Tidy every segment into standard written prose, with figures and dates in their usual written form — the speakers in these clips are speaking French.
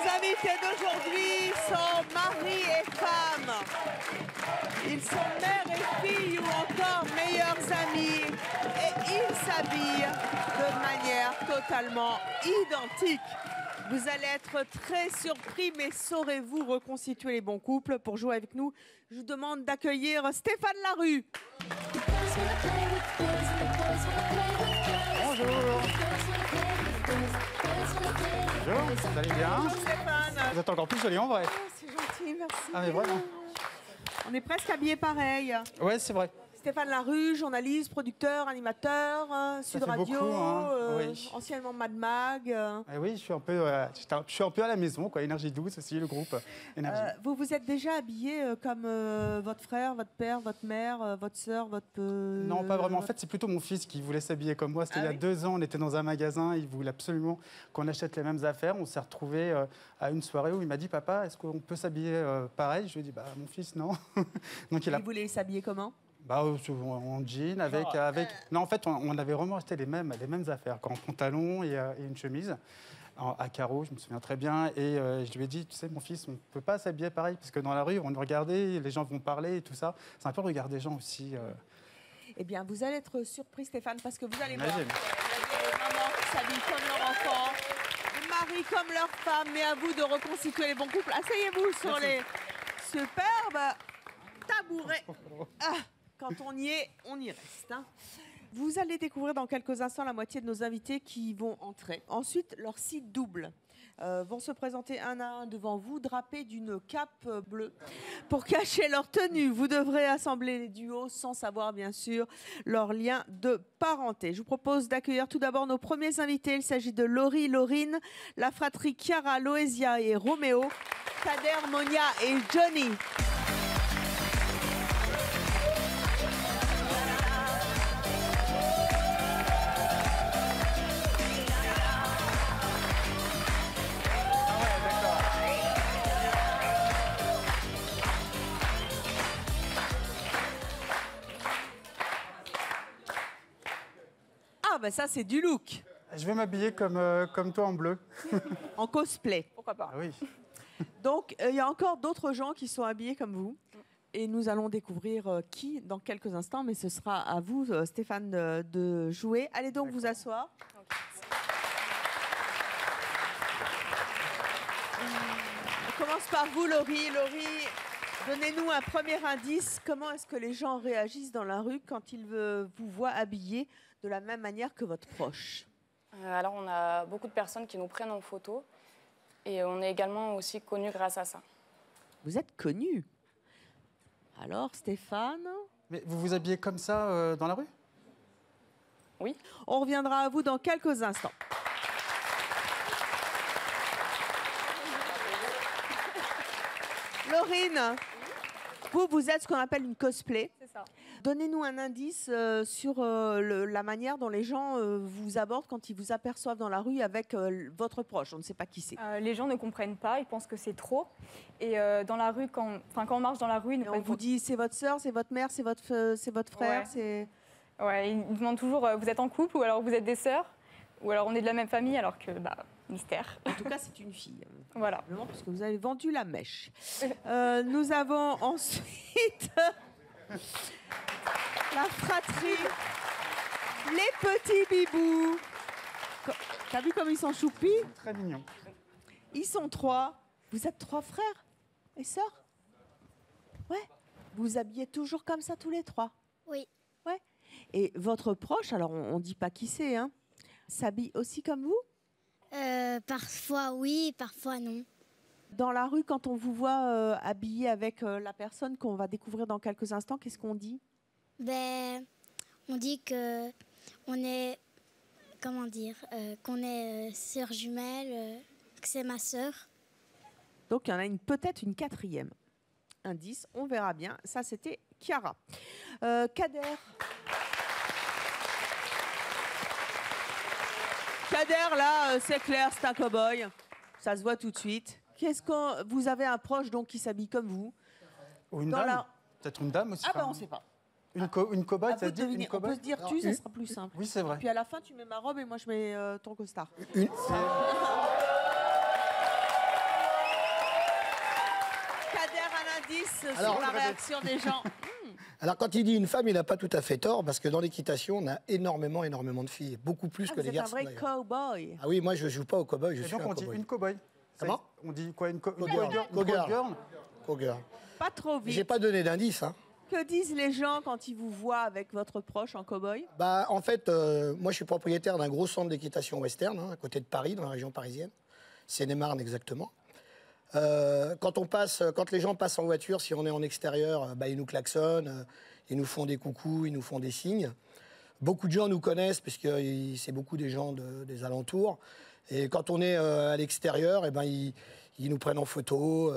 invités d'aujourd'hui sont mari et femme. Ils sont mère et fille ou encore meilleurs amis. Et ils s'habillent de manière totalement identique. Vous allez être très surpris, mais saurez-vous reconstituer les bons couples? Pour jouer avec nous, je vous demande d'accueillir Stéphane Larue. Bonjour. Bonjour, vous allez bien? Bonjour Stéphane. Vous êtes encore plus joli en vrai. Oh, c'est gentil, merci. Ah mais vraiment? On est presque habillés pareil. Ouais, c'est vrai. Stéphane Larue, journaliste, producteur, animateur, Sud fait Radio, beaucoup, hein. Oui. anciennement Mad Mag. Eh oui, je suis un peu à la maison, quoi. Énergie 12 aussi, le groupe Énergie. Vous vous êtes déjà habillé comme votre frère, votre père, votre mère, votre sœur, votre... Non, pas vraiment. En fait, c'est plutôt mon fils qui voulait s'habiller comme moi. C'était il y a 2 ans, on était dans un magasin, il voulait absolument qu'on achète les mêmes affaires. On s'est retrouvés à une soirée où il m'a dit « Papa, est-ce qu'on peut s'habiller pareil ?» Je lui ai dit bah, « Mon fils, non. » Donc Il voulait s'habiller comment? Bah, en jean, avec... Non, en fait, on avait vraiment acheté les mêmes affaires, en pantalon et une chemise, à carreaux, je me souviens très bien. Et je lui ai dit, tu sais, mon fils, on ne peut pas s'habiller pareil, parce que dans la rue, on nous regardait, les gens vont parler et tout ça. C'est un peu le regard des gens aussi. Eh bien, vous allez être surpris, Stéphane, parce que vous allez voir. Imagine. Il y a des mamans qui s'habillent comme leur enfant, des maris comme leur femme, mais à vous de reconstituer les bons couples. Asseyez-vous sur les superbes tabourets. Ah, quand on y est, on y reste. Hein. Vous allez découvrir dans quelques instants la moitié de nos invités qui vont entrer. Ensuite, leur site double vont se présenter un à un devant vous, drapés d'une cape bleue. Pour cacher leur tenue, vous devrez assembler les duos sans savoir, bien sûr, leur lien de parenté. Je vous propose d'accueillir tout d'abord nos premiers invités. Il s'agit de Laurie, Laurine, la fratrie Chiara, Loésia et Roméo, Kader, Monia et Johnny. Ah ben ça c'est du look. Je vais m'habiller comme toi en bleu. En cosplay. Pourquoi pas. Ah oui. Donc il y a encore d'autres gens qui sont habillés comme vous. Et nous allons découvrir qui dans quelques instants. Mais ce sera à vous, Stéphane, de jouer. Allez donc vous asseoir. On commence par vous, Laurie. Laurie, donnez-nous un premier indice. Comment est-ce que les gens réagissent dans la rue quand ils vous voient habillés de la même manière que votre proche? Alors, on a beaucoup de personnes qui nous prennent en photo et on est également aussi connus grâce à ça. Vous êtes connu. Alors, Stéphane? Mais vous vous habillez comme ça dans la rue? Oui. On reviendra à vous dans quelques instants. Laurine, vous êtes ce qu'on appelle une cosplay. C'est ça. Donnez-nous un indice sur la manière dont les gens vous abordent quand ils vous aperçoivent dans la rue avec votre proche. On ne sait pas qui c'est. Les gens ne comprennent pas, ils pensent que c'est trop. Et dans la rue, quand on marche dans la rue, Et on vous dit c'est votre sœur, c'est votre mère, c'est votre frère. Ouais. C'est... Ouais, ils nous demandent toujours vous êtes en couple ou alors vous êtes des sœurs ou alors on est de la même famille alors que mystère. En tout cas, c'est une fille. Voilà. Simplement parce que vous avez vendu la mèche. Nous avons ensuite la fratrie, les petits bibous. T'as vu comme ils sont choupis? Très mignon. Ils sont 3. Vous êtes 3 frères et sœurs? Ouais. Vous vous habillez toujours comme ça tous les 3? Oui. Ouais. Et votre proche, alors on dit pas qui c'est, hein, s'habille aussi comme vous? Parfois oui, parfois non. Dans la rue, quand on vous voit habillé avec la personne qu'on va découvrir dans quelques instants, qu'est-ce qu'on dit? On dit que on est, comment dire, qu'on est sœur jumelle, que c'est ma sœur. Donc il y en a peut-être une 4e. Indice, on verra bien. Ça, c'était Chiara. Kader. Kader, là, c'est clair, c'est un cow-boy. Ça se voit tout de suite. Vous avez un proche donc qui s'habille comme vous? Ou une dame. Peut-être une dame aussi. Ah ben on ne sait pas. Une cow-boy, ça dit une cow-boy. On peut se dire tu, ça sera plus simple. Oui, c'est vrai. Puis à la fin, tu mets ma robe et moi je mets ton costard. sur la réaction des gens. Alors, quand il dit une femme, il n'a pas tout à fait tort, parce que dans l'équitation, on a énormément de filles, beaucoup plus que les garçons. Vous êtes un vrai cow-boy. Ah oui, moi, je ne joue pas au cow-boy, je Et suis donc un on dit cow-boy. une cow-boy. Comment? On dit quoi, une Cowgirl. cowgirl? Cowgirl. Pas trop J'ai vite. pas donné d'indice, hein. Que disent les gens quand ils vous voient avec votre proche en cow-boy? Bah, en fait, moi, je suis propriétaire d'un gros centre d'équitation western, hein, à côté de Paris, dans la région parisienne. Seine-et-Marne, exactement. Quand les gens passent en voiture, si on est en extérieur, bah, ils nous klaxonnent, ils nous font des coucous, ils nous font des signes. Beaucoup de gens nous connaissent, puisque c'est beaucoup des gens des alentours. Et quand on est à l'extérieur, eh ben, ils nous prennent en photo.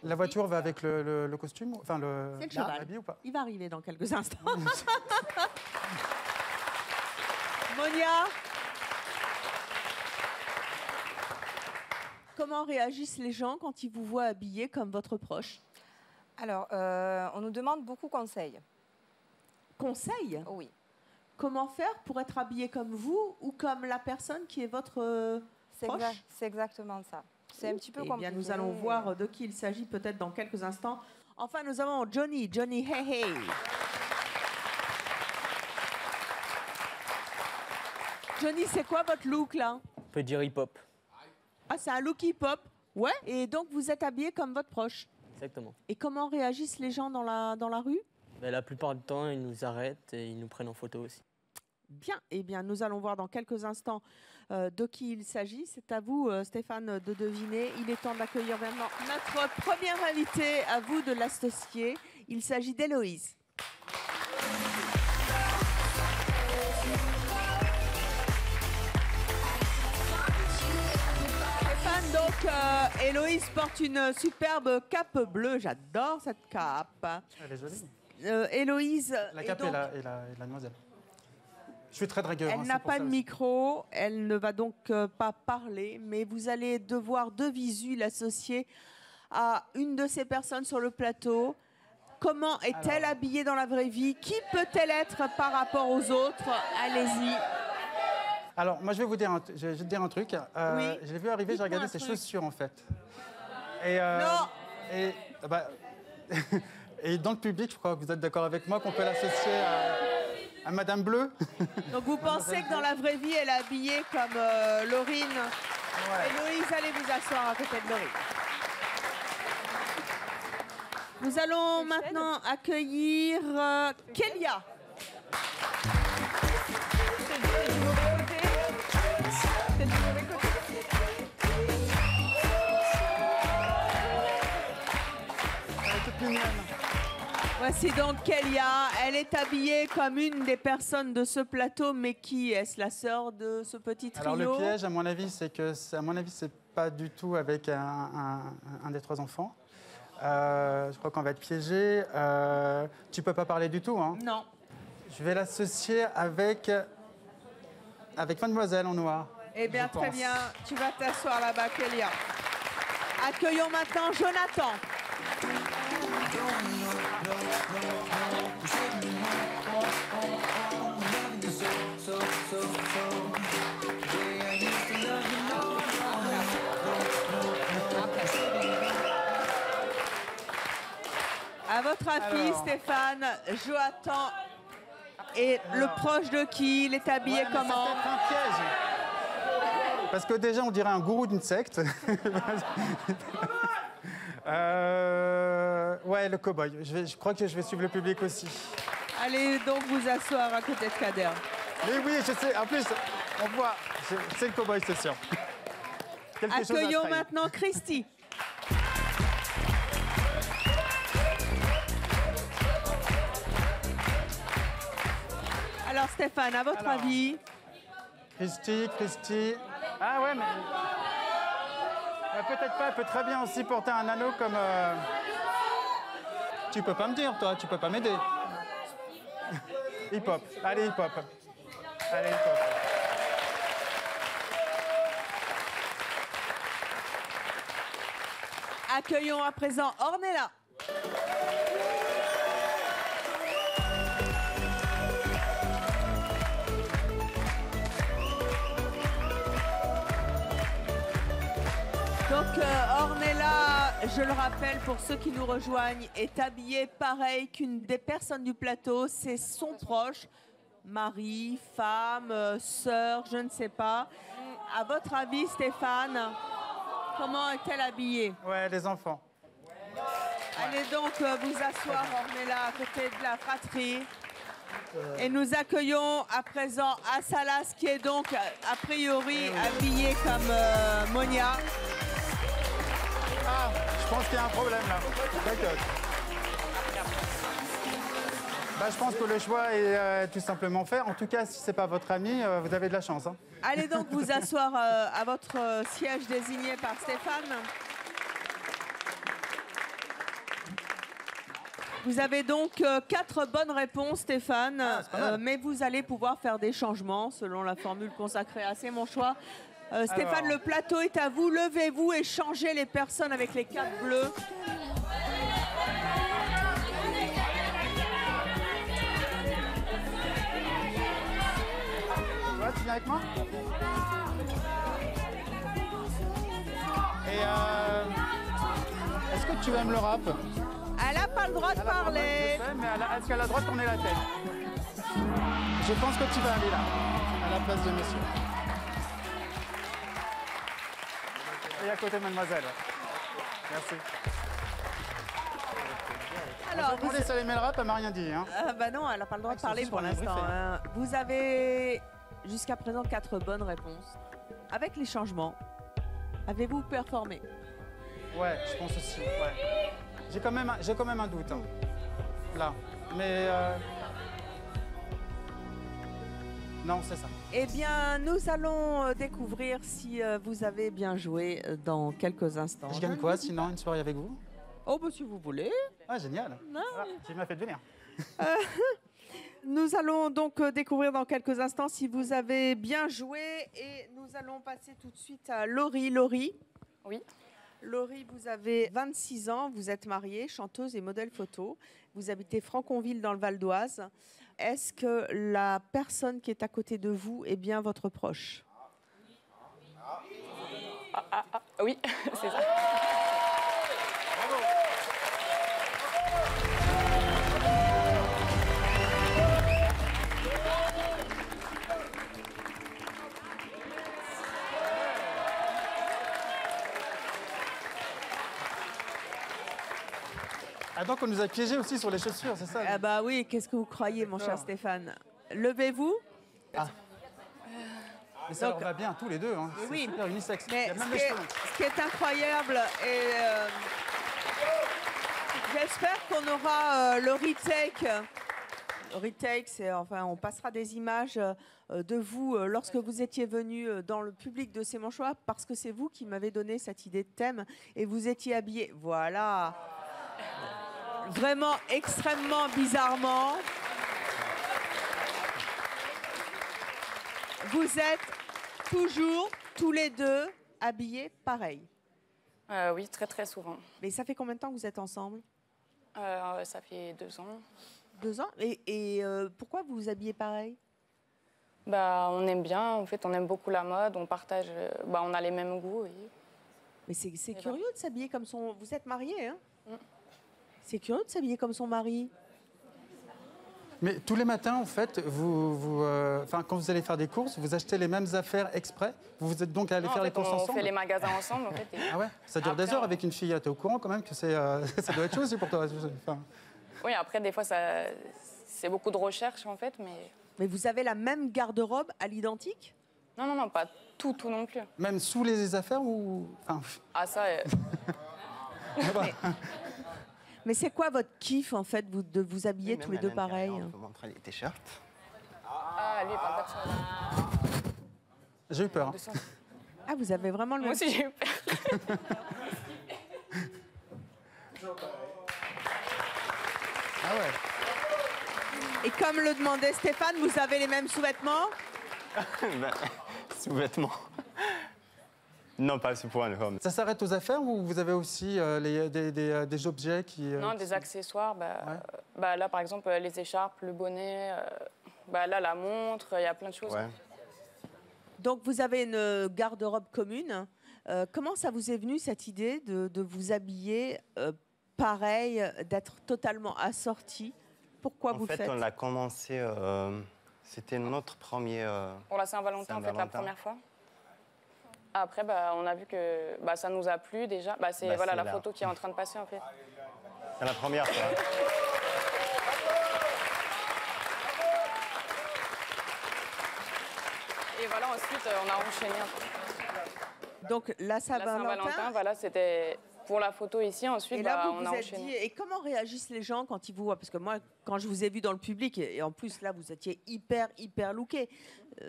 La voiture va avec le costume, enfin C'est le cheval. l'habit ou pas? Il va arriver dans quelques instants. Monia, comment réagissent les gens quand ils vous voient habillé comme votre proche? Alors, on nous demande beaucoup de conseils. Conseils? Oui. Comment faire pour être habillé comme vous ou comme la personne qui est votre proche? C'est exactement ça. C'est un petit peu compliqué. Eh bien, nous allons voir de qui il s'agit peut-être dans quelques instants. Enfin, nous avons Johnny, hey hey. Johnny, c'est quoi votre look là? On peut dire hip-hop. Ah, c'est un look hip-hop? Ouais. Et donc, vous êtes habillé comme votre proche? Exactement. Et comment réagissent les gens dans la rue? Ben, la plupart du temps, ils nous arrêtent et ils nous prennent en photo aussi. Bien, eh bien, nous allons voir dans quelques instants de qui il s'agit. C'est à vous, Stéphane, de deviner. Il est temps d'accueillir maintenant notre première invitée, à vous de l'associer. Il s'agit d'Héloïse. Stéphane, donc, Héloïse porte une superbe cape bleue. J'adore cette cape. Elle est jolie. Héloïse. La cape et la demoiselle. Je suis très dragueur. Elle n'a pas de micro, elle ne va donc pas parler, mais vous allez devoir de visu l'associer à une de ces personnes sur le plateau. Comment est-elle habillée dans la vraie vie? Qui peut-elle être par rapport aux autres? Allez-y. Alors, moi, je vais te dire un truc. Oui. Je l'ai vu arriver, j'ai regardé ses chaussures, en fait. Et, Non. Et dans le public, je crois que vous êtes d'accord avec moi qu'on peut l'associer à Madame Bleu. Donc vous pensez que dans la vraie vie, elle est habillée comme Laurine. Ouais. Héloïse, allez vous asseoir à côté de Laurine. Nous allons maintenant accueillir Kélia. C'est du mauvais côté. C'est du mauvais côté. Elle est toute mignonne. Voici donc Kélia. Elle est habillée comme une des personnes de ce plateau, mais qui est-ce? La sœur de ce petit trio? Alors le piège, à mon avis, c'est pas du tout avec un des trois enfants. Je crois qu'on va être piégé. Tu peux pas parler du tout, hein? Non. Je vais l'associer avec Mademoiselle en noir. Eh bien, je très pense. bien. Tu vas t'asseoir là-bas, Kélia. Accueillons maintenant Jonathan. À votre avis, Alors. Stéphane, Jonathan est le proche de qui? Il est habillé Ouais, mais comment? c'est peut-être un piège. Parce que déjà, on dirait un gourou d'une secte. Ouais, le cow-boy. Je crois que je vais suivre le public aussi. Allez donc vous asseoir à côté de Kader. Mais oui, je sais. En plus, on voit. C'est le cow-boy, c'est sûr. Quelque chose à Accueillons trahir. maintenant Christy. Alors Stéphane, à votre avis? Christy. Ah ouais, mais. Peut-être pas. Elle peut très bien aussi porter un anneau comme. Tu peux pas me dire, toi. Tu peux pas m'aider. Hip-hop. Allez, hip-hop. Allez, hip-hop. Accueillons à présent Ornella. Donc Ornella je le rappelle pour ceux qui nous rejoignent, est habillée pareil qu'une des personnes du plateau. C'est son proche, mari, femme, sœur, je ne sais pas. À votre avis, Stéphane, comment est-elle habillée? Ouais, les enfants. Allez donc vous asseoir, Ornella, à côté de la fratrie. Et nous accueillons à présent Assalas, qui est donc a priori habillée comme Monia. Ah, je pense qu'il y a un problème là. D'accord. Bah, je pense que le choix est tout simplement fait. En tout cas, si ce n'est pas votre ami, vous avez de la chance. Hein. Allez donc vous asseoir à votre siège désigné par Stéphane. Vous avez donc 4 bonnes réponses, Stéphane, mais vous allez pouvoir faire des changements selon la formule consacrée à C'est mon choix. Stéphane, le plateau est à vous. Levez-vous et changez les personnes avec les 4 bleus. Ouais, tu viens avec moi? Et est-ce que tu aimes le rap? Elle n'a pas le droit de parler. Je sais, mais est-ce qu'elle a le droit de tourner la tête? Je pense que tu vas aller là, à la place de monsieur. Et à côté, mademoiselle. Merci. Alors, vous si elle aimait le rap, elle m'a rien dit. Hein. Bah non, elle n'a pas le droit de parler pour l'instant. Hein. Vous avez jusqu'à présent 4 bonnes réponses. Avec les changements, avez-vous performé? Ouais, je pense aussi. Ouais. J'ai quand même un doute. Hein. Là. Mais... Non, c'est ça. Eh bien, nous allons découvrir si vous avez bien joué dans quelques instants. Je gagne quoi, sinon, une soirée avec vous? Oh, bah si vous voulez. Ah, génial. Ah, tu m'as fait venir. Nous allons donc découvrir dans quelques instants si vous avez bien joué. Et nous allons passer tout de suite à Laurie. Laurie. Oui. Laurie, vous avez 26 ans, vous êtes mariée, chanteuse et modèle photo. Vous habitez Franconville dans le Val d'Oise. Est-ce que la personne qui est à côté de vous est bien votre proche? Oui, c'est ça. Ah, donc on nous a piégés aussi sur les chaussures, c'est ça? Ah bah oui, qu'est-ce que vous croyez, mon cher Stéphane? Levez-vous. Ah. Mais ça leur va bien, tous les deux. Hein. C'est oui. super unisexe. Mais Il y a même ce les cheveux. qui est incroyable, et j'espère qu'on aura le retake. Retake, c'est enfin, on passera des images de vous lorsque vous étiez venu dans le public de C'est mon choix, parce que c'est vous qui m'avez donné cette idée de thème et vous étiez habillé. Voilà. Vraiment extrêmement bizarrement. Vous êtes toujours tous les deux habillés pareil. Oui, très très souvent. Mais ça fait combien de temps que vous êtes ensemble? Ça fait 2 ans. 2 ans. Et pourquoi vous vous habillez pareil? Bah, on aime bien, en fait, on aime beaucoup la mode, on partage, on a les mêmes goûts. Et... Mais c'est curieux de s'habiller comme son... Vous êtes mariés, hein? C'est curieux de s'habiller comme son mari. Mais tous les matins, en fait, quand vous allez faire des courses, vous achetez les mêmes affaires exprès? Vous êtes donc allés faire les courses ensemble? On fait les magasins ensemble, en fait. Et... Ah ouais? Ça dure des heures avec une fille. T'es au courant quand même que ça doit être chaud aussi pour toi? Oui, après, des fois, c'est beaucoup de recherche, en fait, mais... Mais vous avez la même garde-robe à l'identique? Non, pas tout non plus. Même sous les affaires ou... Ah, ça... Mais c'est quoi votre kiff, en fait, de vous habiller tous les deux pareil? On peut montrer les t-shirts. Ah, lui, il parle pas de ça. J'ai eu peur. Hein. Ah, vous avez vraiment le Moi même... aussi, j'ai eu peur. Ah ouais. Et comme le demandait Stéphane, vous avez les mêmes sous-vêtements? Sous-vêtements. Non, pas à ce point. Non. Ça s'arrête aux affaires ou vous avez aussi des objets qui... Non, des accessoires. Là, par exemple, les écharpes, le bonnet, là, la montre, il y a plein de choses. Ouais. Donc, vous avez une garde-robe commune. Comment ça vous est venu cette idée de vous habiller pareil, d'être totalement assorti? Pourquoi vous le faites? En fait, on l'a commencé, c'était notre premier... Pour la Saint-Valentin, en fait, la première fois. Après, on a vu que ça nous a plu déjà. C'est la photo qui est en train de passer, en fait. C'est la première fois. Et voilà, ensuite, on a enchaîné. Donc, la Saint-Valentin, voilà, c'était pour la photo ici. Ensuite, et là, on a enchaîné. Dit, et comment réagissent les gens quand ils vous voient? Parce que moi, quand je vous ai vu dans le public, et en plus, là, vous étiez hyper looké.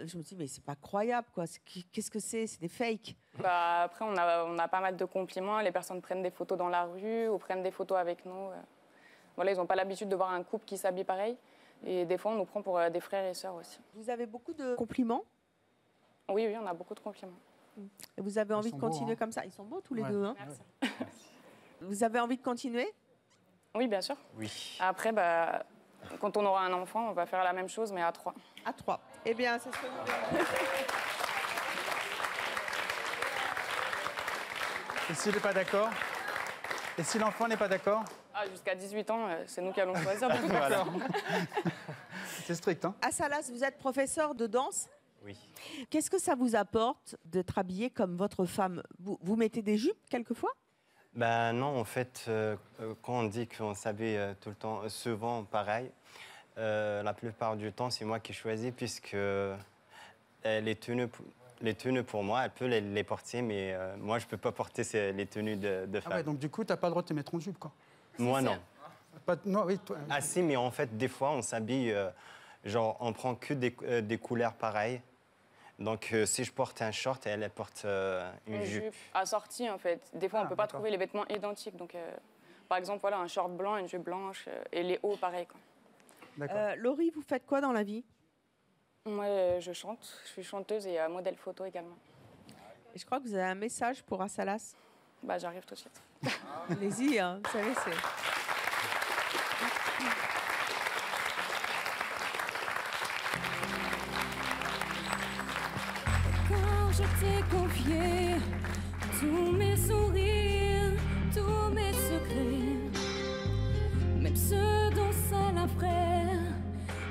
Je me dis, mais c'est pas croyable, quoi. Qu'est-ce que c'est? C'est des fakes. Après, on a pas mal de compliments. Les personnes prennent des photos dans la rue ou prennent des photos avec nous. Voilà, ils n'ont pas l'habitude de voir un couple qui s'habille pareil. Et des fois, on nous prend pour des frères et sœurs aussi. Vous avez beaucoup de compliments? Oui, on a beaucoup de compliments. Et vous avez envie de continuer comme ça? Ils sont beaux tous les deux. Hein. Merci. Vous avez envie de continuer? Oui, bien sûr. Oui. Après, quand on aura un enfant, on va faire la même chose, mais à 3. À 3. Eh bien, c'est ce que nous... Et s'il n'est pas d'accord? Et si l'enfant n'est pas d'accord? Jusqu'à 18 ans, c'est nous qui allons choisir. Voilà. C'est strict, hein? À Salas, vous êtes professeur de danse? Oui. Qu'est-ce que ça vous apporte d'être habillé comme votre femme? Vous mettez des jupes quelquefois? Non, en fait, quand on dit qu'on s'habille tout le temps, souvent pareil, la plupart du temps, c'est moi qui choisis, puisque les tenues pour moi, elle peut les porter, mais moi, je ne peux pas porter les tenues de femme. Ah ouais, donc du coup, tu n'as pas le droit de te mettre en jupe, quoi? Moi, non. Non, oui, toi... Si, mais en fait, des fois, on s'habille, genre, on prend que des couleurs pareilles. Donc, si je porte un short, elle porte une jupe. Assortie, en fait. Des fois, on ne peut pas trouver les vêtements identiques. Donc, par exemple, voilà, un short blanc, une jupe blanche, et les hauts, pareil. Laurie, vous faites quoi dans la vie? Moi, je chante. Je suis chanteuse et modèle photo également. Et je crois que vous avez un message pour Assalas. J'arrive tout de suite. Allez-y, hein, vous savez, c'est... Je t'ai confié tous mes sourires, tous mes secrets, même ceux dont c'est la frère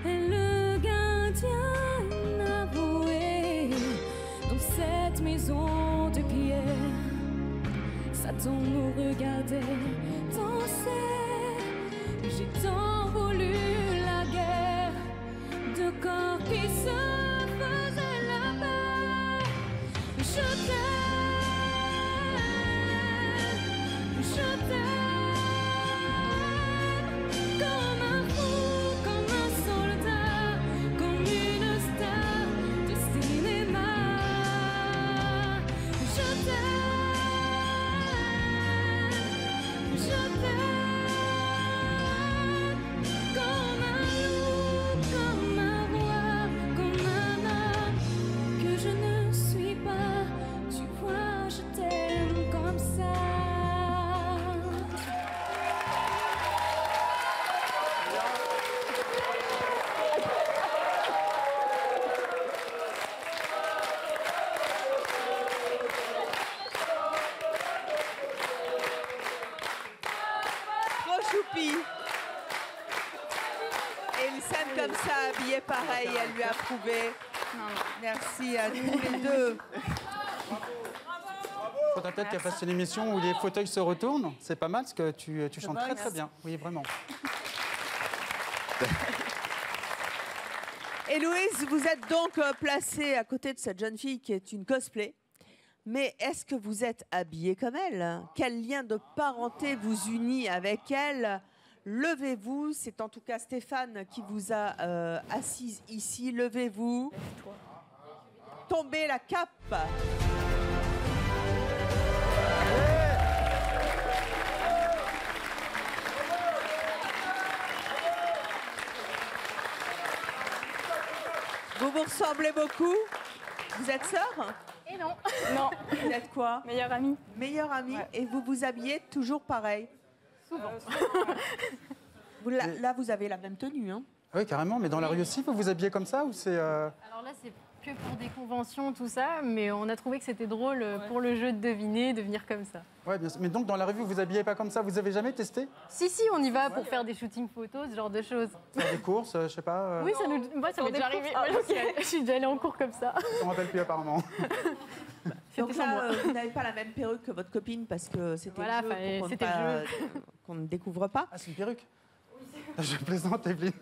et le gardien inavoué. Dans cette maison de pierre, Satan nous regardait danser. J'ai tant voulu la guerre de corps qui se faisaient la paix. Je t'aime, comme un fou, comme un soldat, comme une star de cinéma. Je t'aime, comme un loup, comme un roi, comme un homme que je ne suis pas. Tu vois, je t'aime comme ça. Trop choupi. Et une scène comme ça, habillée pareil, elle lui a prouvé. Merci à tous les deux. Il faudrait peut-être qu'elle fasse une émission où les fauteuils se retournent. C'est pas mal, parce que tu chantes très très bien. Oui, vraiment. Héloïse, vous êtes donc placée à côté de cette jeune fille qui est une cosplay. Mais est-ce que vous êtes habillée comme elle? Quel lien de parenté vous unit avec elle? Levez-vous. C'est en tout cas Stéphane qui vous a assise ici. Levez-vous. Tombez la cape. Vous vous ressemblez beaucoup. Vous êtes sœurs? Et non. Non. Vous êtes quoi? Meilleure amie. Meilleure amie. Ouais. Et vous vous habillez toujours pareil? Souvent. Là, vous avez la même tenue, hein? Oui, carrément, mais dans la rue aussi, vous vous habillez comme ça ou c'est... Alors là, c'est que pour des conventions, tout ça, mais on a trouvé que c'était drôle pour le jeu de deviner, de venir comme ça. Ouais, bien sûr. Mais donc, dans la rue, vous vous habillez pas comme ça? Vous avez jamais testé? Si, on y va pour faire des shootings photos, ce genre de choses. Faire des courses, je sais pas... Oui, moi, ça m'est déjà arrivé. Je suis déjà allée en cours comme ça. Je ne me rappelle plus, apparemment. Donc là, vous n'avez pas la même perruque que votre copine parce que c'était Voilà, le jeu c'était le jeu. qu'on ne découvre pas. Ah, c'est une perruque? Je plaisante, Evelyne.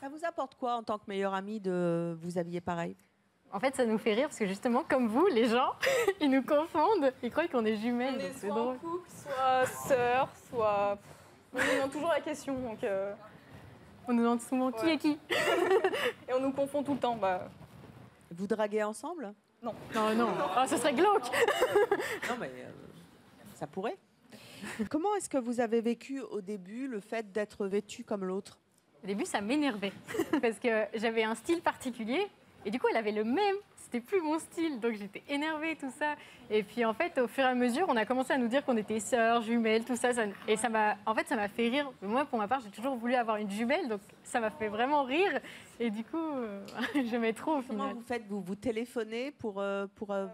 Ça vous apporte quoi en tant que meilleure amie de vous habiller pareil? En fait, ça nous fait rire parce que justement, comme vous, les gens, ils nous confondent. Ils croient qu'on est jumelles. On donc est c'est soit en drôle. couple, soit sœurs, soit... On nous demande toujours la question, donc... On nous demande souvent qui est qui. Et on nous confond tout le temps. Bah... Vous draguez ensemble? Non. Non. Oh, ce serait glauque. Non, mais ça pourrait. Comment est-ce que vous avez vécu au début le fait d'être vêtue comme l'autre? Au début, ça m'énervait parce que j'avais un style particulier et du coup, elle avait le même. C'était plus mon style, donc j'étais énervée, tout ça. Et puis en fait, au fur et à mesure, on a commencé à nous dire qu'on était sœurs, jumelles, tout ça. Et ça m'a fait rire. Moi, pour ma part, j'ai toujours voulu avoir une jumelle, donc ça m'a fait vraiment rire. Et du coup, j'aimais trop au final. Comment vous faites? Vous téléphonez pour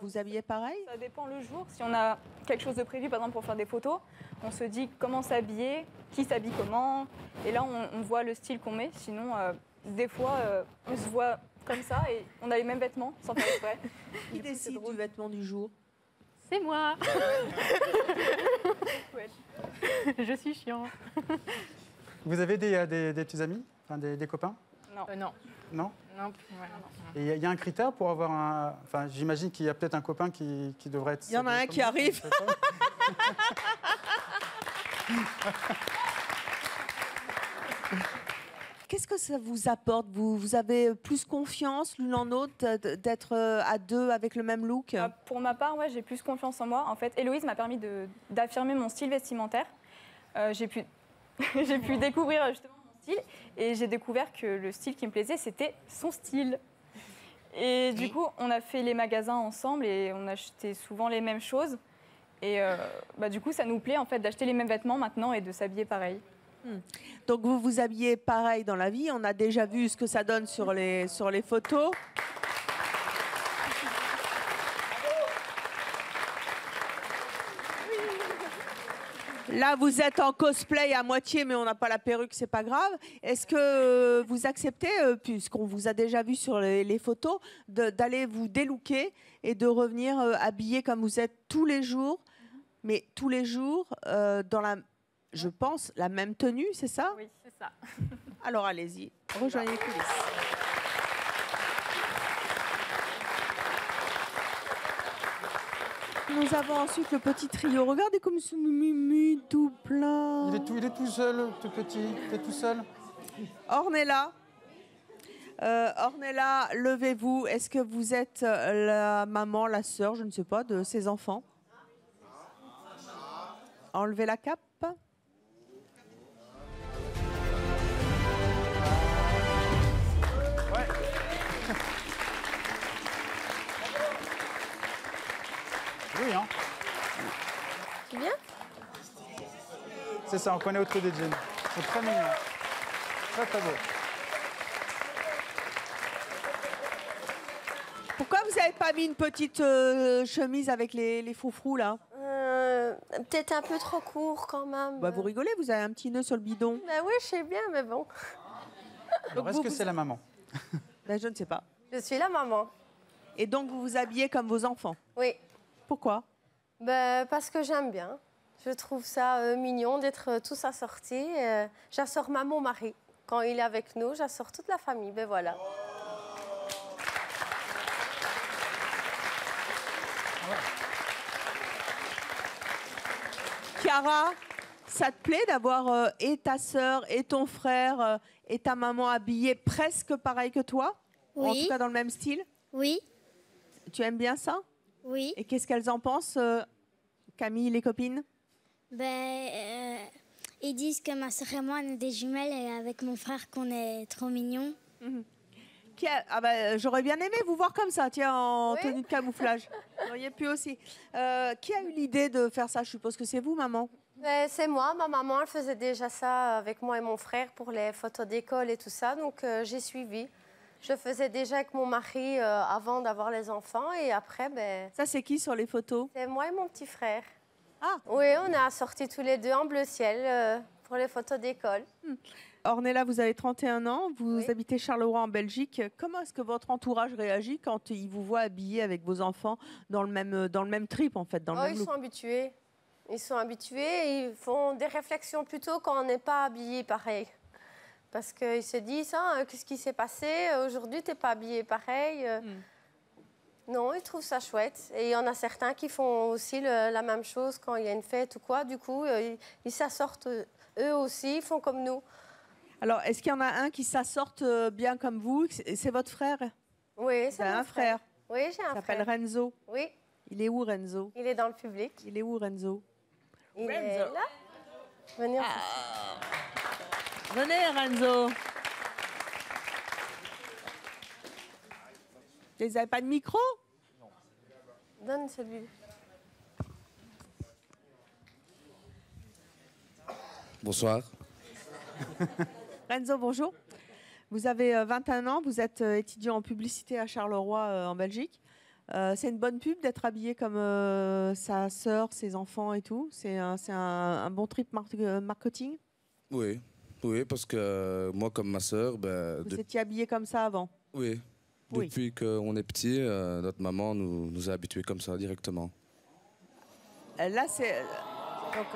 vous habiller pareil? Ça dépend le jour. Si on a quelque chose de prévu, par exemple pour faire des photos, on se dit comment s'habiller, qui s'habille comment. Et là, on voit le style qu'on met. Sinon, des fois, on se voit comme ça et on a les mêmes vêtements sans faire exprès. Qui décide du vêtement du jour? C'est moi. Ouais. Je suis chiant. Vous avez des petits amis, enfin, des copains? Non. Non? Non. Et il y a un critère pour avoir un... Enfin, j'imagine qu'il y a peut-être un copain qui devrait être... Il y en a un qui arrive. Qu'est-ce que ça vous apporte? Vous avez plus confiance l'une en l'autre d'être à deux avec le même look? Pour ma part, ouais, j'ai plus confiance en moi. En fait, Héloïse m'a permis d'affirmer mon style vestimentaire. J'ai pu découvrir justement mon style et j'ai découvert que le style qui me plaisait, c'était son style. Et du coup, on a fait les magasins ensemble et on achetait souvent les mêmes choses. Et du coup, ça nous plaît en fait d'acheter les mêmes vêtements maintenant et de s'habiller pareil. Donc vous vous habillez pareil dans la vie. On a déjà vu ce que ça donne sur les photos. Là, vous êtes en cosplay à moitié, mais on n'a pas la perruque, c'est pas grave. Est-ce que vous acceptez, puisqu'on vous a déjà vu sur les photos, d'aller vous délooker et de revenir habillé comme vous êtes tous les jours, mais tous les jours dans la, je pense, la même tenue, c'est ça? Oui, c'est ça. Alors allez-y, rejoignez les coulisses. Nous avons ensuite le petit trio. Regardez comme ce Mimi tout plein. Il est tout seul, tout petit. Il est tout seul. Ornella. Ornella, levez-vous. Est-ce que vous êtes la maman, la sœur, je ne sais pas, de ces enfants? Enlevez la cape. Oui, hein. C'est bien? C'est ça, on connaît au trou des jeans. C'est très mignon. Très, très beau. Pourquoi vous n'avez pas mis une petite chemise avec les froufrous, là? Peut-être un peu trop court, quand même. Bah, vous rigolez, vous avez un petit nœud sur le bidon. Bah oui, je sais bien, mais bon. Alors, est-ce que c'est la maman? Ben, je ne sais pas. Je suis la maman. Et donc, vous vous habillez comme vos enfants? Oui. Pourquoi? Parce que j'aime bien. Je trouve ça mignon d'être tous assortis. J'assors mon mari. Quand il est avec nous, j'assors toute la famille. Ben voilà. Chiara, ça te plaît d'avoir et ta sœur et ton frère et ta maman habillés presque pareil que toi? Oui. En tout cas dans le même style? Oui. Tu aimes bien ça? Oui. Et qu'est-ce qu'elles en pensent, Camille, les copines? Ils disent que ma sœur et moi, on est des jumelles et avec mon frère qu'on est trop mignons. Ah bah, j'aurais bien aimé vous voir comme ça, tiens, en tenue de camouflage. Vous auriez pu aussi. Qui a eu l'idée de faire ça? Je suppose que c'est vous, maman. C'est moi. Ma maman, elle faisait déjà ça avec moi et mon frère pour les photos d'école et tout ça. Donc, j'ai suivi. Je faisais déjà avec mon mari avant d'avoir les enfants. Et après, ben... Ça, c'est qui sur les photos? C'est moi et mon petit frère. Ah. Oui, on a sorti tous les deux en bleu ciel pour les photos d'école. Ornella, vous avez 31 ans, vous habitez Charleroi en Belgique. Comment est-ce que votre entourage réagit quand il vous voit habillé avec vos enfants dans le même trip, en fait, dans le même Ils look? sont habitués. Ils sont habitués et ils font des réflexions plutôt quand on n'est pas habillé pareil. Parce qu'ils se disent, qu'est-ce qui s'est passé? Aujourd'hui, tu n'es pas habillé pareil. Non, ils trouvent ça chouette. Et il y en a certains qui font aussi la même chose quand il y a une fête ou quoi. Du coup, ils s'assortent eux aussi, ils font comme nous. Alors, est-ce qu'il y en a un qui s'assorte bien comme vous? C'est votre frère? Oui, c'est un frère. Oui, j'ai un frère. Il s'appelle Renzo. Oui. Il est où, Renzo? Il est dans le public. Il est où, Renzo? Il est là. Venez, Venez, Renzo. Vous n'avez pas de micro? Donne celui. Bonsoir. Renzo, bonjour. Vous avez 21 ans, vous êtes étudiant en publicité à Charleroi, en Belgique. C'est une bonne pub d'être habillé comme sa sœur, ses enfants et tout? C'est un bon trip marketing? Oui, oui, parce que moi, comme ma sœur... Vous étiez habillé comme ça avant? Oui. Depuis qu'on est petit, notre maman nous a habitués comme ça directement. Là, c'est... Donc...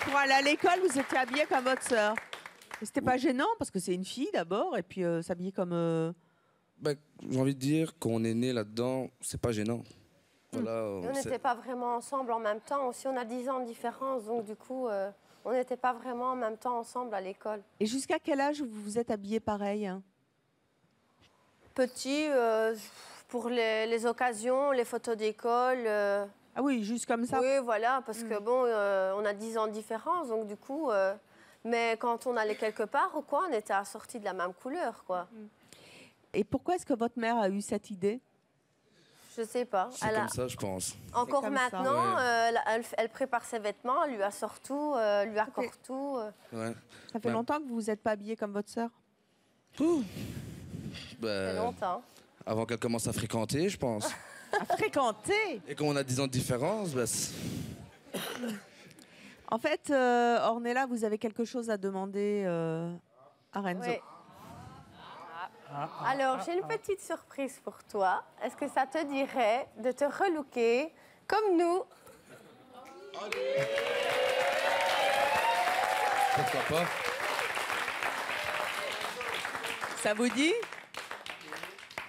Pour aller à l'école, vous étiez habillé comme votre sœur. C'était pas gênant parce que c'est une fille d'abord et puis s'habiller comme. J'ai envie de dire qu'on est né là-dedans, c'est pas gênant. Voilà, on n'était pas vraiment ensemble en même temps. Aussi, on a 10 ans de différence, donc du coup, on n'était pas vraiment en même temps ensemble à l'école. Et jusqu'à quel âge vous vous êtes habillé pareil? Petit, pour les occasions, les photos d'école. Ah oui, juste comme ça? Oui, voilà, parce que bon, on a 10 ans de différence, donc du coup... mais quand on allait quelque part ou quoi, on était assortis de la même couleur, quoi. Et pourquoi est-ce que votre mère a eu cette idée? Je sais pas. C'est comme ça, je pense. Encore maintenant, elle prépare ses vêtements, elle lui assort tout, lui accorde tout. Ça fait longtemps que vous vous êtes pas habillé comme votre sœur? Ça fait longtemps. Avant qu'elle commence à fréquenter, je pense. À fréquenter? Et quand on a 10 ans de différence, En fait, Ornella, vous avez quelque chose à demander à Renzo. Oui. Alors, j'ai une petite surprise pour toi. Est-ce que ça te dirait de te relooker comme nous? Pourquoi pas? Ça vous dit?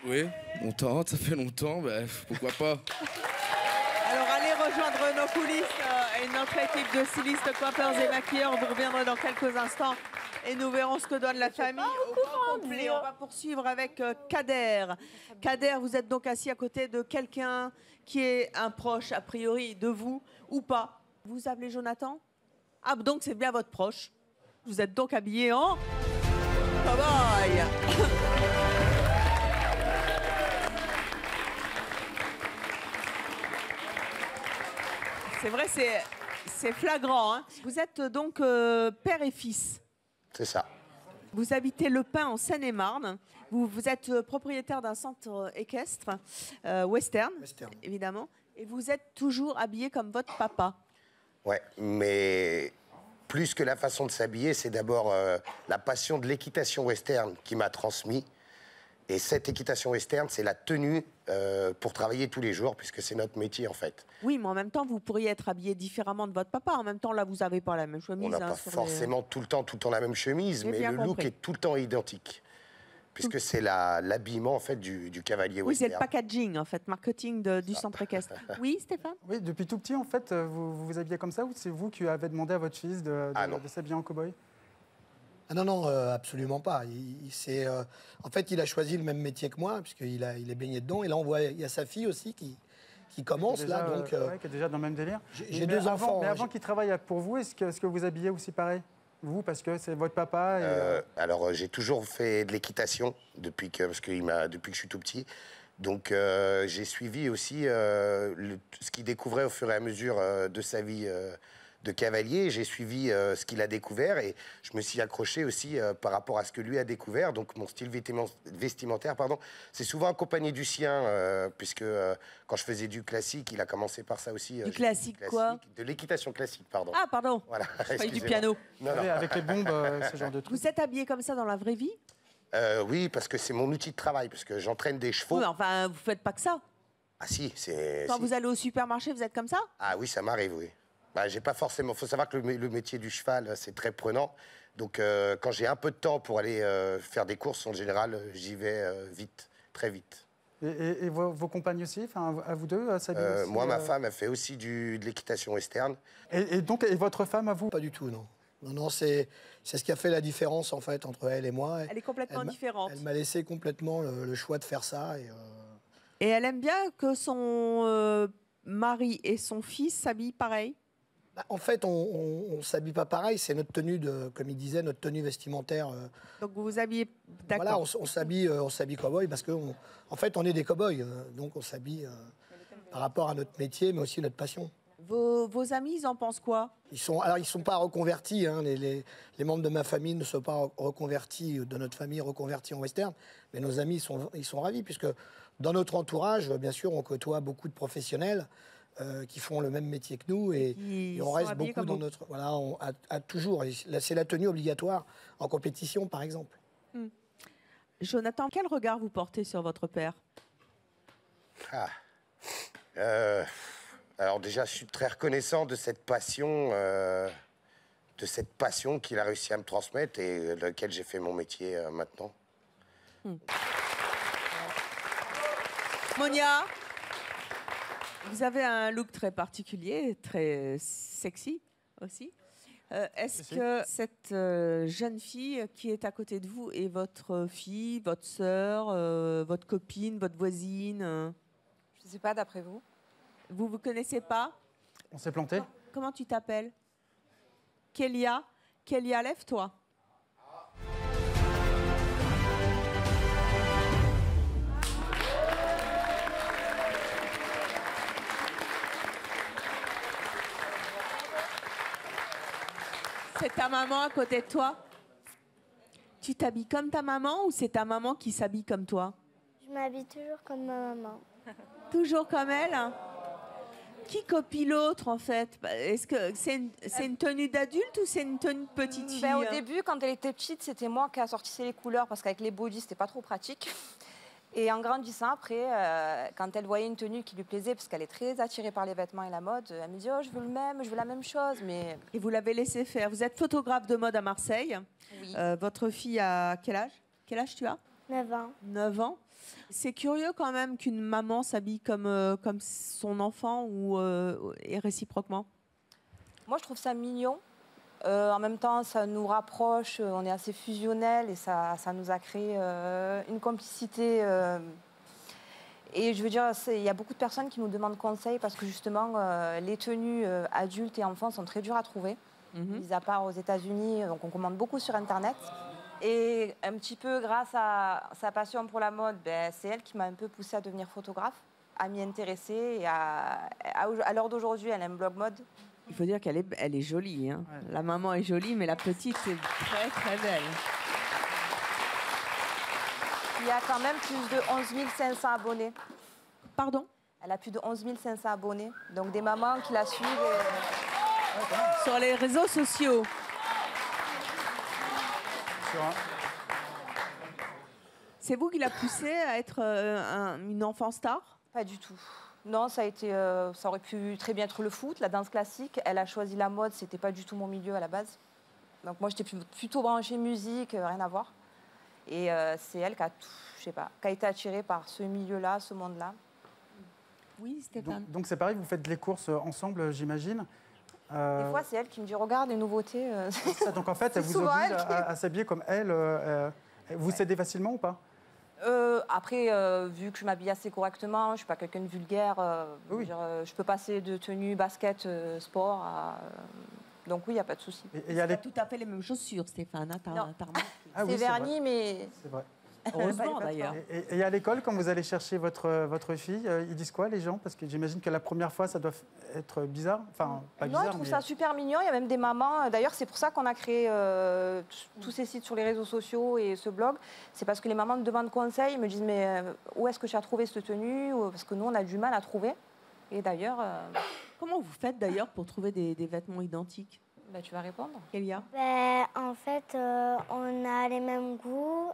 Oui, on tente, ça fait longtemps, pourquoi pas? Alors allez rejoindre nos coulisses et notre équipe de stylistes, coiffeurs et maquilleurs. On vous reviendra dans quelques instants et nous verrons ce que donne la famille au grand complet. On va poursuivre avec Kader. Kader, vous êtes donc assis à côté de quelqu'un qui est un proche, a priori, de vous ou pas. Vous vous appelez Jonathan? Ah, donc c'est bien votre proche. Vous êtes donc habillé en cow-boy. C'est vrai, c'est flagrant. Hein. Vous êtes donc père et fils. C'est ça. Vous habitez Le Pin en Seine-et-Marne. Vous êtes propriétaire d'un centre équestre, western, évidemment. Et vous êtes toujours habillé comme votre papa. Ouais, mais plus que la façon de s'habiller, c'est d'abord la passion de l'équitation western qui m'a transmis. Et cette équitation western, c'est la tenue pour travailler tous les jours, puisque c'est notre métier, en fait. Oui, mais en même temps, vous pourriez être habillé différemment de votre papa. En même temps, là, vous n'avez pas la même chemise. On n'a pas forcément tout le temps la même chemise, mais le look est tout le temps identique. Puisque c'est l'habillement, en fait, du cavalier western. Oui, c'est le packaging, en fait, marketing du centre équestre. Oui, Stéphane? Oui, depuis tout petit, en fait, vous vous habillez comme ça, ou c'est vous qui avez demandé à votre fils de s'habiller en cow-boy? Ah non, non, absolument pas. En fait, il a choisi le même métier que moi, puisqu'il est baigné dedans. Et là, il y a sa fille aussi qui commence, déjà, là. Donc, qui est déjà dans le même délire. J'ai deux enfants. Mais avant qu'il travaille pour vous, est-ce que vous habillez aussi pareil? vous, parce que c'est votre papa Alors, j'ai toujours fait de l'équitation depuis que je suis tout petit. Donc, j'ai suivi aussi ce qu'il découvrait au fur et à mesure de sa vie de cavalier. J'ai suivi ce qu'il a découvert et je me suis accroché aussi par rapport à ce que lui a découvert. Donc, mon style vestimentaire, c'est souvent accompagné du sien, puisque quand je faisais du classique, il a commencé par ça aussi. Du classique quoi? De l'équitation classique, pardon. Ah, pardon. Voilà. Je croyais du piano. Non, non. Avec les bombes, ce genre de trucs. Vous êtes habillé comme ça dans la vraie vie? Oui, parce que c'est mon outil de travail, parce que j'entraîne des chevaux. Oui, enfin, vous faites pas que ça. Ah si, c'est... Quand vous allez au supermarché, vous êtes comme ça? Ah oui, ça m'arrive, oui. Bah, j'ai pas forcément... Il faut savoir que le métier du cheval, c'est très prenant. Donc, quand j'ai un peu de temps pour aller faire des courses, en général, j'y vais vite, très vite. Et vos compagnes aussi, enfin, à vous deux, s'habillent aussi, Moi, ma femme, elle fait aussi de l'équitation western. Et votre femme, à vous? Pas du tout, non. Non, c'est ce qui a fait la différence, en fait, entre elle et moi. Elle est complètement différente. Elle m'a laissé complètement le choix de faire ça. Et elle aime bien que son mari et son fils s'habillent pareil? En fait, on s'habille pas pareil. C'est notre tenue, comme il disait, notre tenue vestimentaire. Donc vous vous habillez, d'accord. Voilà, on s'habille cow-boy parce qu'en fait, on est des cow-boys. Donc on s'habille par rapport à notre métier, mais aussi notre passion. Vos amis, ils en pensent quoi? Ils sont pas reconvertis. Hein. Les membres de ma famille ne sont pas reconvertis, de notre famille reconvertis en western. Mais nos amis, ils sont ravis, puisque dans notre entourage, bien sûr, on côtoie beaucoup de professionnels qui font le même métier que nous. Et on reste beaucoup dans notre... Voilà, toujours. C'est la tenue obligatoire en compétition, par exemple. Jonathan, quel regard vous portez sur votre père? Alors déjà, je suis très reconnaissant de cette passion qu'il a réussi à me transmettre et de laquelle j'ai fait mon métier maintenant. Monia, vous avez un look très particulier, très sexy aussi. Est-ce que cette jeune fille qui est à côté de vous est votre fille, votre sœur, votre copine, votre voisine? Je ne sais pas, d'après vous. Vous vous connaissez pas? On s'est planté. Comment tu t'appelles? Kélia. Kélia, lève-toi. C'est ta maman à côté de toi? Tu t'habilles comme ta maman ou c'est ta maman qui s'habille comme toi? Je m'habille toujours comme ma maman. Toujours comme elle? Qui copie l'autre, en fait? Est-ce que c'est une tenue d'adulte ou c'est une tenue de petite fille? Au début, quand elle était petite, c'était moi qui assortissais les couleurs parce qu'avec les bodys, c'était pas trop pratique. Et en grandissant, après, quand elle voyait une tenue qui lui plaisait, parce qu'elle est très attirée par les vêtements et la mode, elle me dit « Oh, je veux le même, je veux la même chose. » Mais... Et vous l'avez laissé faire. Vous êtes photographe de mode à Marseille. Oui. Votre fille a quel âge? Quel âge tu as? 9 ans. 9 ans. C'est curieux quand même qu'une maman s'habille comme son enfant et réciproquement. Moi, je trouve ça mignon. En même temps, ça nous rapproche, on est assez fusionnels et ça nous a créé une complicité. Et je veux dire, il y a beaucoup de personnes qui nous demandent conseil parce que justement, les tenues adultes et enfants sont très dures à trouver, mis à part aux États-Unis. Donc, on commande beaucoup sur Internet. Et un petit peu grâce à sa passion pour la mode, c'est elle qui m'a un peu poussée à devenir photographe, à m'y intéresser. Et à l'heure d'aujourd'hui, elle aime blog mode. Il faut dire qu'elle est jolie. Hein. Ouais. La maman est jolie, mais la petite est très, très belle. Il y a quand même plus de 11 500 abonnés. Pardon? Elle a plus de 11 500 abonnés. Donc des mamans qui la suivent. Sur les réseaux sociaux. C'est vous qui l'a poussée à être une enfant star? Pas du tout. Non, ça aurait pu très bien être le foot, la danse classique. Elle a choisi la mode, c'était pas du tout mon milieu à la base. Donc moi, j'étais plutôt branchée musique, rien à voir. Et c'est elle qui a été attirée par ce milieu-là, ce monde-là. Oui, Stéphane. Donc c'est pareil, vous faites les courses ensemble, j'imagine. Des fois, c'est elle qui me dit « Regarde, les nouveautés. » Donc en fait, elle vous oblige à s'habiller comme elle. Vous cédez facilement ou pas? Après, vu que je m'habille assez correctement, je ne suis pas quelqu'un de vulgaire. Je peux passer de tenue basket sport Donc oui, il n'y a pas de souci. Et il y a C'est pas tout à fait les mêmes chaussures, Stéphane. Hein, Non. t'as remarqué. Ah oui, C'est c'est verni, mais... C'est vrai. Heureusement d'ailleurs. Et à l'école, quand vous allez chercher votre fille, ils disent quoi les gens? Parce que j'imagine que la première fois, ça doit être bizarre. Enfin, pas Non, bizarre, ils trouvent mais... ça super mignon. Il y a même des mamans. D'ailleurs, c'est pour ça qu'on a créé tous ces sites sur les réseaux sociaux et ce blog. C'est parce que les mamans me demandent conseil, ils me disent mais où est-ce que tu as trouvé cette tenue? Parce que nous, on a du mal à trouver. Et d'ailleurs... Comment vous faites d'ailleurs pour trouver des vêtements identiques? Bah, tu vas répondre. Kélia? En fait, on a les mêmes goûts,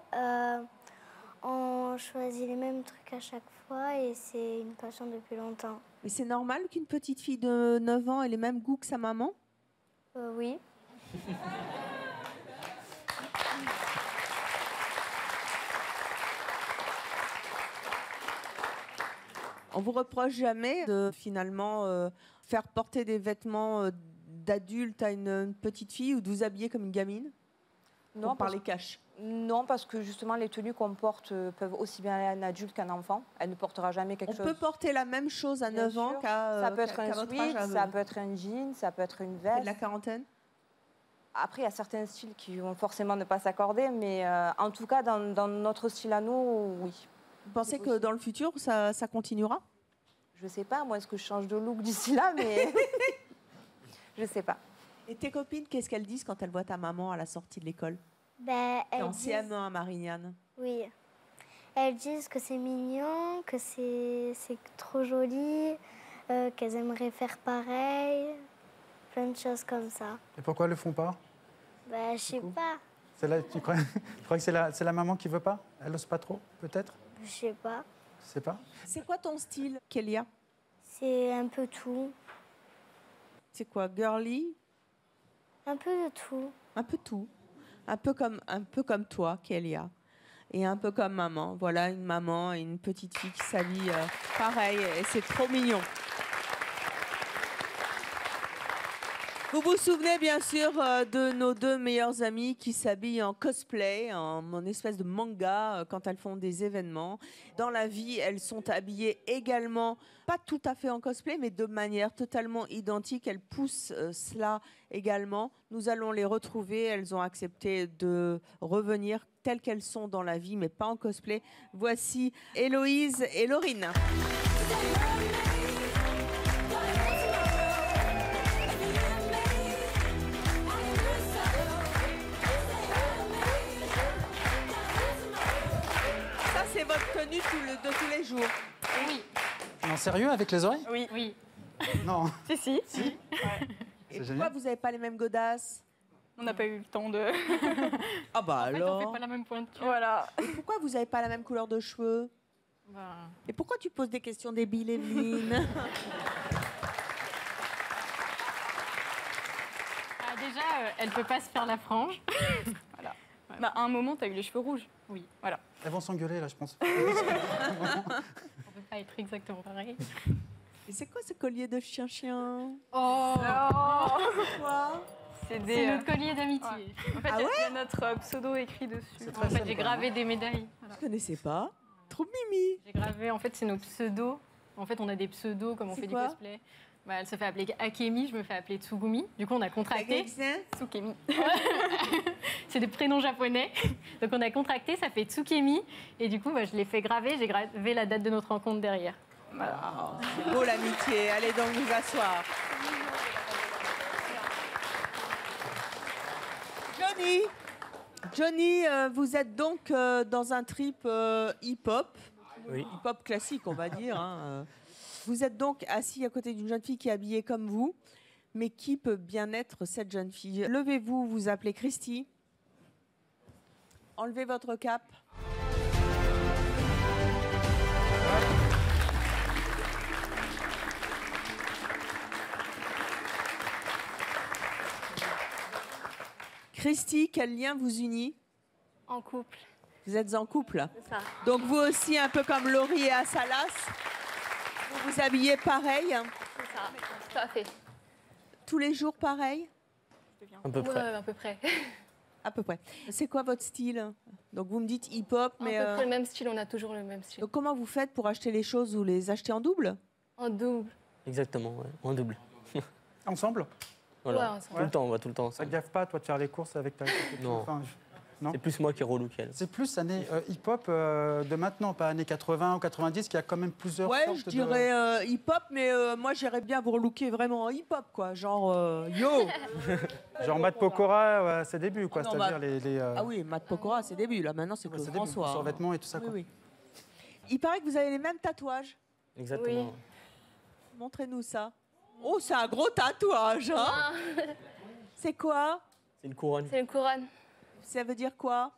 on choisit les mêmes trucs à chaque fois et c'est une passion depuis longtemps. Mais c'est normal qu'une petite fille de 9 ans ait les mêmes goûts que sa maman? Oui. On vous reproche jamais de finalement faire porter des vêtements d'adulte à une petite fille ou de vous habiller comme une gamine? Non, par les caches. Non, parce que justement, les tenues qu'on porte peuvent aussi bien aller à un adulte qu'un enfant. Elle ne portera jamais quelque chose. On peut porter la même chose à 9 ans qu'à ça peut être qu'à un votre sweat, âge. ça peut être un jean, ça peut être une veste. De la quarantaine? Après, il y a certains styles qui vont forcément ne pas s'accorder, mais en tout cas, dans notre style à nous, oui. Vous pensez que dans le futur, ça continuera? Je sais pas, moi, est-ce que je change de look d'ici là, mais je sais pas. Et tes copines, qu'est-ce qu'elles disent quand elles voient ta maman à la sortie de l'école? Elles en disent... CM1 à Marignane. Oui. Elles disent que c'est mignon, que c'est trop joli, qu'elles aimeraient faire pareil, plein de choses comme ça. Et pourquoi elles le font pas? Je sais pas. Tu crois que c'est la maman qui veut pas? Elle n'ose pas trop, peut-être? Je sais pas. Je sais pas. C'est quoi ton style, Kélia? C'est un peu tout. C'est quoi, girly? Un peu de tout. Un peu tout. Un peu comme toi, Kélia. Et un peu comme maman. Voilà, une maman et une petite fille qui s'habillent pareil. Et c'est trop mignon. Vous vous souvenez bien sûr de nos deux meilleures amies qui s'habillent en cosplay, en espèce de manga quand elles font des événements. Dans la vie, elles sont habillées également, pas tout à fait en cosplay, mais de manière totalement identique. Elles poussent cela également. Nous allons les retrouver. Elles ont accepté de revenir telles qu'elles sont dans la vie, mais pas en cosplay. Voici Héloïse et Laurine. C'est votre tenue de tous les jours. Oui. Non, sérieux, avec les oreilles? Oui. Oui. Non. Si. Si. Et pourquoi vous n'avez pas les mêmes godasses? On n'a pas eu le temps de... Ah bah En fait, alors. on fait pas la même pointure. Voilà. Et pourquoi vous n'avez pas la même couleur de cheveux? Et pourquoi tu poses des questions débiles, Evelyne? Déjà, elle peut pas se faire la frange. Voilà. Bah, à un moment, tu as eu les cheveux rouges. Oui. Voilà. Elles vont s'engueuler, là, je pense. On peut pas être exactement pareil. Et c'est quoi ce collier de chien-chien? Oh, Quoi? C'est notre collier d'amitié. En fait, il y a notre pseudo écrit dessus. En fait, j'ai gravé des médailles. Je connaissais pas. Trop mimi. J'ai gravé, en fait, c'est nos pseudos. En fait, on a des pseudos comme on fait du quoi cosplay. Bah, elle se fait appeler Akemi, je me fais appeler Tsugumi. Du coup, on a contracté. Tsukemi. C'est des prénoms japonais. Donc, on a contracté, ça fait Tsukemi. Et du coup, bah, je l'ai fait graver. J'ai gravé la date de notre rencontre derrière. Voilà. C'est beau l'amitié. Allez donc vous asseoir. Johnny, vous êtes donc dans un trip hip-hop. Oui. Hip-hop classique, on va dire. Hein. Vous êtes donc assis à côté d'une jeune fille qui est habillée comme vous. Mais qui peut bien être cette jeune fille? Levez-vous, vous appelez Christy. Enlevez votre cape. Christy, quel lien vous unit? En couple. Vous êtes en couple. C'est ça. Donc vous aussi, un peu comme Laurie et Assalas, vous vous habillez pareil? C'est ça, tout à fait. Tous les jours pareil? À peu près. Ouais, à peu près. À peu près. C'est quoi votre style? Donc vous me dites hip-hop, mais... À peu près le même style, on a toujours le même style. Donc comment vous faites pour acheter les choses? Vous les achetez en double? En double. Exactement, ouais. En double. Ensemble? Voilà. Tout le temps, on va tout le temps. Ça ne gaffe pas, toi, de faire les courses avec ta... Non. C'est plus moi qui relou qu'elle. C'est plus année hip-hop de maintenant, pas années 80 ou 90, qui a quand même plusieurs sortes Ouais, je dirais hip-hop, mais moi, j'irais bien vous relooker vraiment en hip-hop, quoi. Genre, yo. Genre Matt Pokora à ses débuts, quoi. Non, C'est-à-dire les... Ah oui, Matt Pokora à ses débuts. Là, maintenant, c'est Claude François. Sur vêtements et tout ça, quoi. Oui. Il paraît que vous avez les mêmes tatouages. Exactement. Oui. Montrez-nous ça. Oh, c'est un gros tatouage, hein. C'est quoi? C'est une couronne. C'est une couronne. Ça veut dire quoi?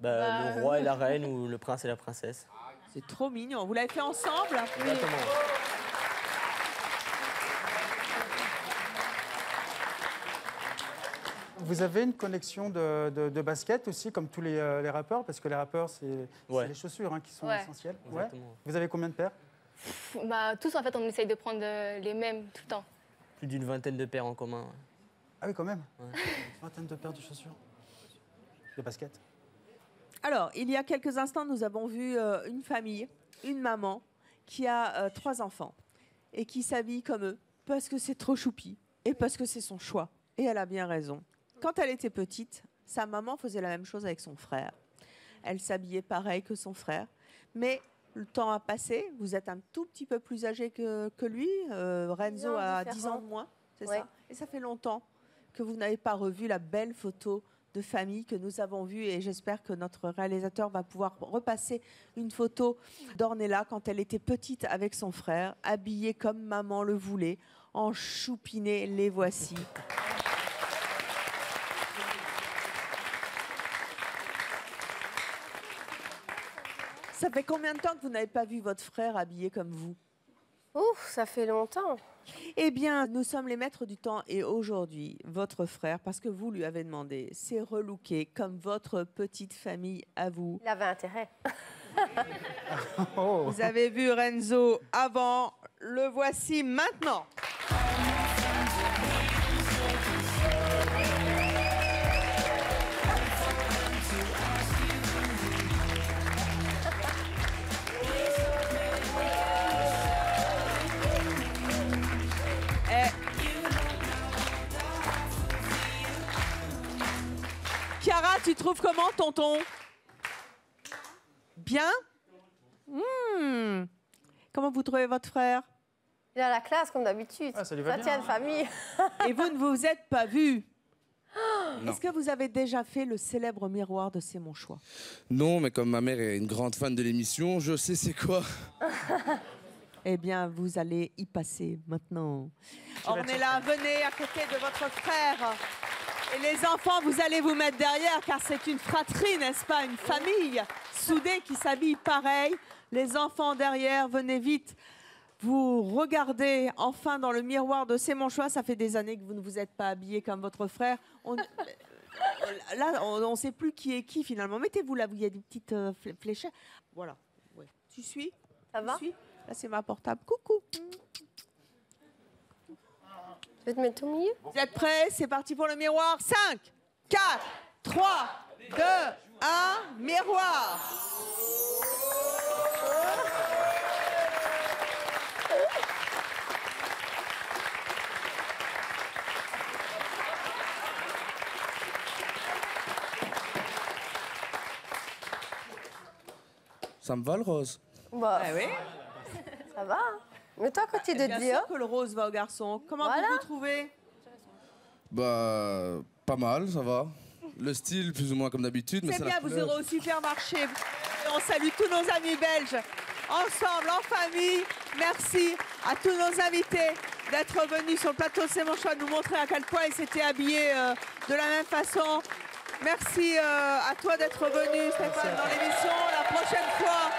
Le roi et la reine ou le prince et la princesse. C'est trop mignon. Vous l'avez fait ensemble? Exactement. Vous avez une connexion de basket aussi, comme tous les rappeurs, parce que les rappeurs, c'est les chaussures qui sont essentielles. Ouais. Vous avez combien de paires? Tous, en fait, on essaye de prendre les mêmes tout le temps. Plus d'une vingtaine de paires en commun. Ouais. Ah oui, quand même. Une vingtaine de paires de chaussures. De basket. Alors, il y a quelques instants, nous avons vu une famille, une maman, qui a 3 enfants et qui s'habille comme eux parce que c'est trop choupi et parce que c'est son choix. Et elle a bien raison. Quand elle était petite, sa maman faisait la même chose avec son frère. Elle s'habillait pareil que son frère. Mais le temps a passé. Vous êtes un tout petit peu plus âgé que lui. Renzo a 10 ans de moins, c'est ça? Et ça fait longtemps que vous n'avez pas revu la belle photo de famille que nous avons vue. Et j'espère que notre réalisateur va pouvoir repasser une photo d'Ornella quand elle était petite avec son frère, habillée comme maman le voulait, en choupiné. Les voici. Ça fait combien de temps que vous n'avez pas vu votre frère habillé comme vous? Ouf, ça fait longtemps. Eh bien, nous sommes les maîtres du temps et aujourd'hui, votre frère, parce que vous lui avez demandé, s'est relooké comme votre petite famille à vous. Il avait intérêt. Vous avez vu Renzo avant, le voici maintenant. Chiara, tu trouves comment, tonton? Bien? Comment vous trouvez votre frère? Il a la classe, comme d'habitude. Ah, ça lui va bien, tient de famille. Et vous ne vous êtes pas vus? Non. Est-ce que vous avez déjà fait le célèbre miroir de C'est mon choix? Non, mais comme ma mère est une grande fan de l'émission, je sais c'est quoi. Eh bien, vous allez y passer maintenant. Ornella, venez à côté de votre frère. Et les enfants, vous allez vous mettre derrière, car c'est une fratrie, n'est-ce pas? Une famille soudée qui s'habille pareil. Les enfants derrière, venez vite. Vous regardez enfin dans le miroir de C'est mon choix. Ça fait des années que vous ne vous êtes pas habillé comme votre frère. Là, on ne sait plus qui est qui finalement. Mettez-vous là où il y a des petites fléchettes. Voilà. Ouais. Tu suis? Ça va? Là, c'est ma portable. Coucou. Tu veux te mettre au milieu? Vous êtes prêts? C'est parti pour le miroir. 5, 4, 3, 2, 1, miroir. Ça me va le rose? Bah, Ah oui. ça va. Mais toi, quand tu es de Bien dire, sûr que le rose va au garçon. Comment Voilà. vous vous trouvez? Bah, pas mal, ça va. Le style, plus ou moins comme d'habitude, mais C'est c'est bien, la vous couleur. irez au supermarché. On salue tous nos amis belges, ensemble, en famille. Merci à tous nos invités d'être venus sur le plateau de C'est mon choix, de nous montrer à quel point ils s'étaient habillés de la même façon. Merci à toi d'être venu, Stéphane, dans l'émission. La prochaine fois,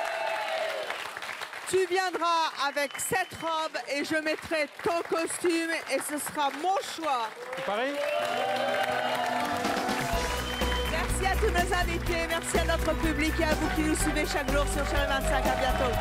tu viendras avec cette robe et je mettrai ton costume et ce sera mon choix. C'est pareil? Merci à tous nos invités, merci à notre public et à vous qui nous suivez chaque jour sur Channel 25. À bientôt.